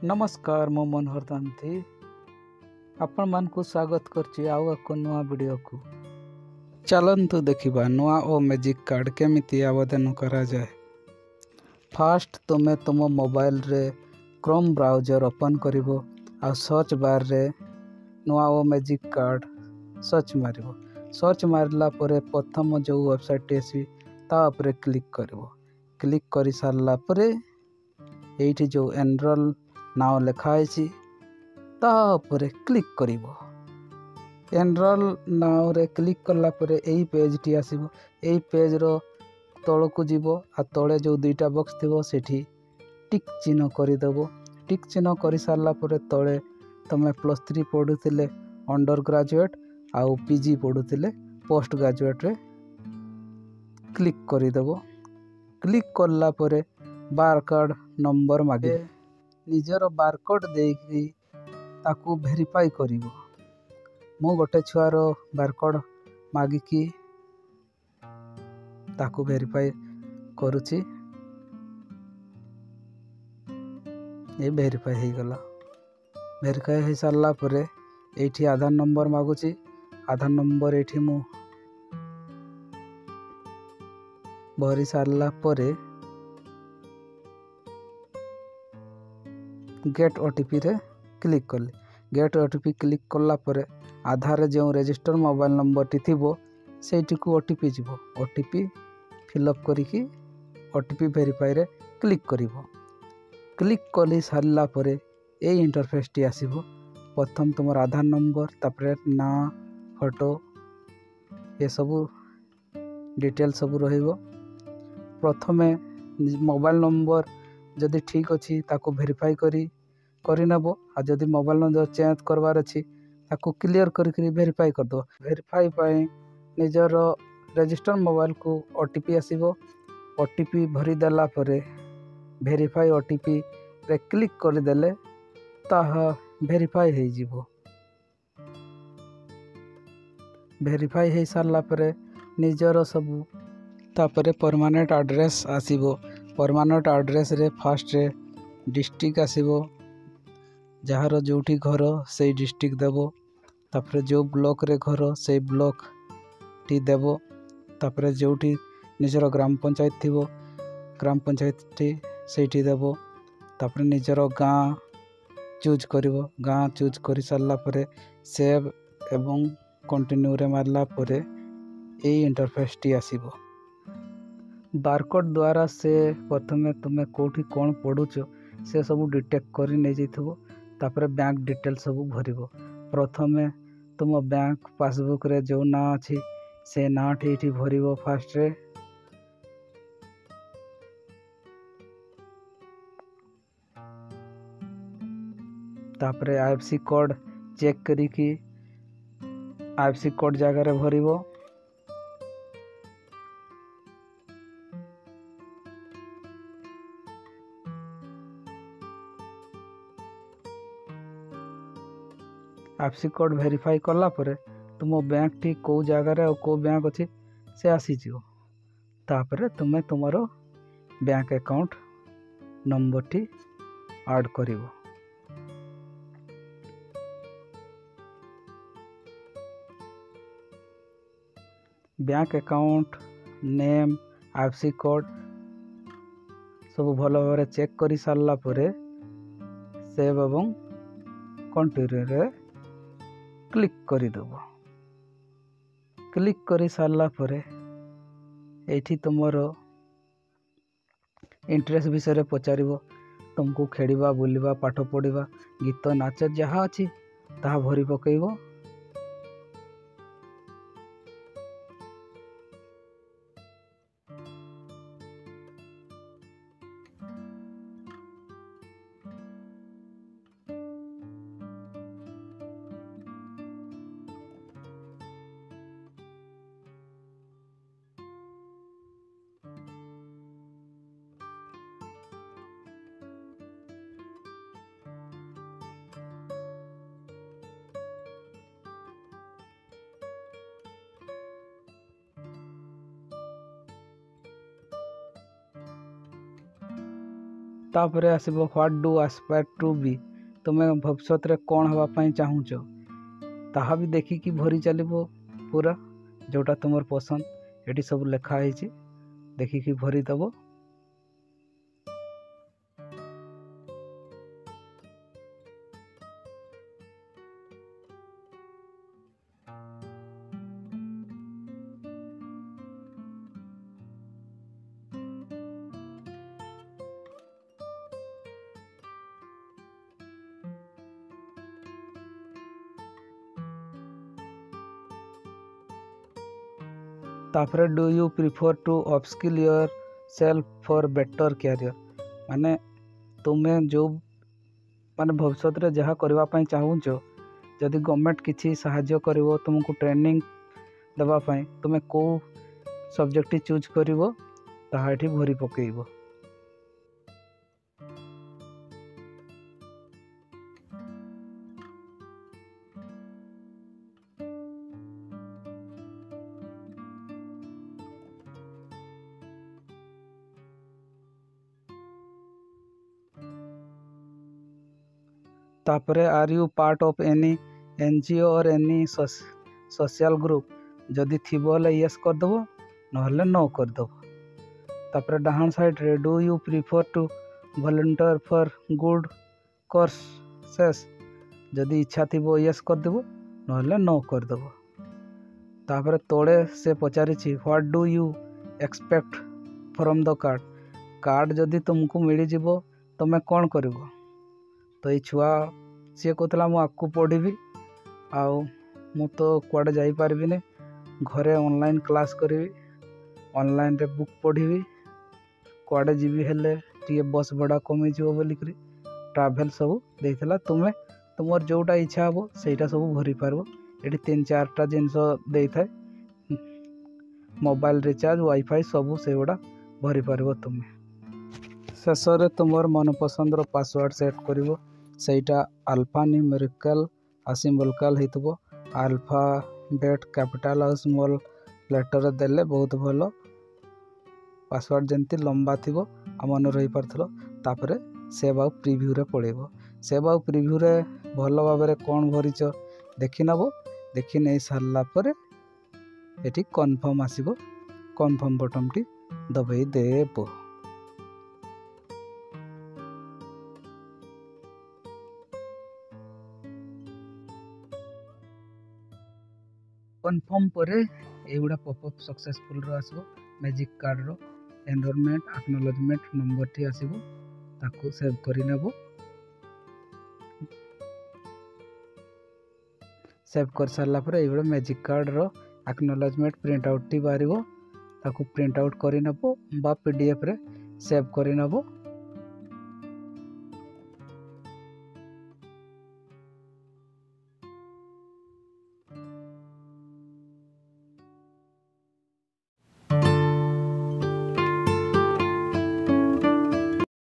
नमस्कार मो मनोहर दांती आपण मान को स्वागत करछि आउ एक नुआ वीडियो को। चलंतु देखिबा नुआ ओ मैजिक कार्ड केमिति आवेदन करा जाए। फास्ट तुमे तुम मोबाइल रे क्रोम ब्राउजर ओपन करिवो आ सर्च बार रे नुआ ओ मैजिक कार्ड सर्च मारिवो। सर्च मारला परे प्रथम जो वेबसाइट आसी ता उपरे क्लिक करिवो। क्लिक करि सारला परे एठी जो एनरोल नाव लिखाई ता उपरे क्लिक करिवो। एनरोल नाव रे क्लिक करला परे एही पेज टी आसीबो। एही पेज रो तळकु जीवो आ तळे जो दुईटा बॉक्स थिबो सेठी टिक चिन्ह करि देबो। टिक चिन्ह करि सारला परे तळे तमे +3 पढुथिले अंडर ग्रेजुएट आउ पीजी पढुथिले पोस्ट ग्रेजुएट रे क्लिक करि देबो। क्लिक करला परे बारकोड नंबर मागे निजर बारकोड देकी ताकू वेरीफाई करिवो। मो गोटे छुआर बारकोड मागिकी ताकू वेरीफाई करूची। ये वेरीफाई हो गला। वेरीफाई हो सारला परे एठी आधार नंबर मागुची। आधार नंबर एठी मु भरी सारला परे गेट ओटीपी रे क्लिक कली। गेट ओटीपी क्लिक करला परे आधार रे जो रजिस्टर मोबाइल नंबर टी थिबो सेठी को ओटीपी जीवो। ओटीपी फिलअप करिकी ओटीपी वेरीफाई रे क्लिक करिवो। क्लिक कली सारला परे ए इंटरफेस टी आसीबो। प्रथम तुमर आधार नंबर तापरे ना फोटो ये सब डिटेल सब रहिबो। प्रथमे मोबाइल नंबर जदि ठीक अछि ताको वेरीफाई करि नबो आ जदि मोबाइल नंबर चेंज करबार अछि ताको क्लियर करि वेरीफाई कर दो। वेरीफाई पई निजर रजिस्टर मोबाइल को ओटीपी आसीबो। ओटीपी भरी देला परे वेरीफाई ओटीपी रे क्लिक कर देले ताहा वेरीफाई हो जीवो। वेरीफाई हो सारला परे निजर सब तापरे परमानेंट एड्रेस आसीबो। परमानेंट एड्रेस रे फास्ट रे डिस्ट्रिक्ट आसीबो। जहार जोठी घर से डिस्ट्रिक्ट देबो। तापरे जो ब्लॉक रे घर से ब्लॉक टी देबो। तापरे जोठी निजर ग्राम पंचायत थिबो ग्राम पंचायत टी सेठी देबो। तापरे निजर गाँ चूज करिवो। गाँ चूज करि सारला परे सेव एवं कंटिन्यू रे मारला परे ए इंटरफेस टी आसीबो। बारकोड द्वारा से प्रथमे तुमे कोठी कोन पढुचो से सब डिटेक्ट करि नै जैथबो। तापरे बैंक डिटेल सब भरिबो। प्रथमे तुम बैंक पासबुक रे जो ना अछि से ना एठी भरिबो फास्ट रे। तापरे आईएफसी कोड चेक करिकी आईएफसी कोड जगह रे भरिबो। आईएफसी कोड वेरीफाई करला परे तुम बैंक टी को जगह रे को बैंक अछि से आसी जिवो। तापरे तुमे तुमरो बैंक अकाउंट नंबर टी ऐड करिवो। Bank account name IFSC code सब भल भाव चेक करि सारला परे सेव एवं कंटिन्यू रे क्लिक करि देबो। क्लिक करि सारला परे एठी तुमरो इंटरेस्ट विषय पचारिबो। तुमको खेलिबा बुलिबा पाठ पढ़िबा गीत नाच जहाँ अछि ताहा भरी पकेइबो। तापर आसब what do aspire to be, तुम्हें भविष्य रे कौन हवापाई चाहूच ताहा भी देखिकी भरी चलो पूरा जोटा तुम पसंद ये सब लिखाई देखिकी भरी दब। तापर do you prefer to upskill yourself for better career, माने तुम्हें जो माने भविष्य रे जहाँ करने चाहूच जदि गवर्नमेंट किसी साहाय्य करिवो तुमको ट्रेनिंग देवाई तुम्हें कौ सब्जेक्ट चूज करिवो ताहा एठी भरी पकेइबो। तापरे are you part of any NGO or any social group, जदि थी बोले यस करदेव नहले नो करदेव। तापरे डाहाण साइड रे do you prefer to volunteer for good causes, जदि इच्छा थी यस करदेव नहले नो करदेव। तापरे तोड़े से पचारिछि what do you expect from the card, card जदि तुमको मिल जीवो तुम्हें कौन कर। तो ये छुआ सी कहला मु आगू पढ़ी आउ मु तो कुआडे जाई पारबी ने घरे ऑनलाइन क्लास करी ऑनलाइन रे बुक पढ़ी कुआडे जीवी हेले टी बस भड़ा कमी जीवो बोलिक ट्राभेल सब देइथला तुम्हें तुमर जोटा इच्छा हो सेटा सब भरी पारबो। ये 3-4टा जिनस दे था मोबाइल रिचार्ज वाईफाई सब से गुड़ा भरी पारबो। तुम्हें शेष रे तुमर मनपसंद पासवर्ड सेट करिवो सेटा अल्फा न्यूमेरिकल सिंबलिकल हेतबो अल्फा बेट कैपिटल और स्मॉल लेटर देले बहुत भलो पासवर्ड जंती लंबा थिबो आ मन रही पारथलो। तापरे सेव आउ प्रीव्यू रे पड़ेबो सेव आउ प्रीव्यू रे भलो भाबरे कोन भरिच देखि नबो देखि नै सारला परे एठी कन्फर्म आसीबो कन्फर्म बटन टी दबाई देबो। कन्फर्म परे एगुड़ा पॉपअप सक्सेसफुल रो आसबो मैजिक कार्ड रो एनरोलमेंट एक्नॉलेजमेंट नंबर टी आसबो ताको सेव करि नेबो। सेव कर सारला परे एगुड़ा मैजिक कार्ड रो एक्नॉलेजमेंट प्रिंट आउट टी बारिबो ताको प्रिंट आउट करि नेबो बा पीडीएफ रे सेव करि नेबो।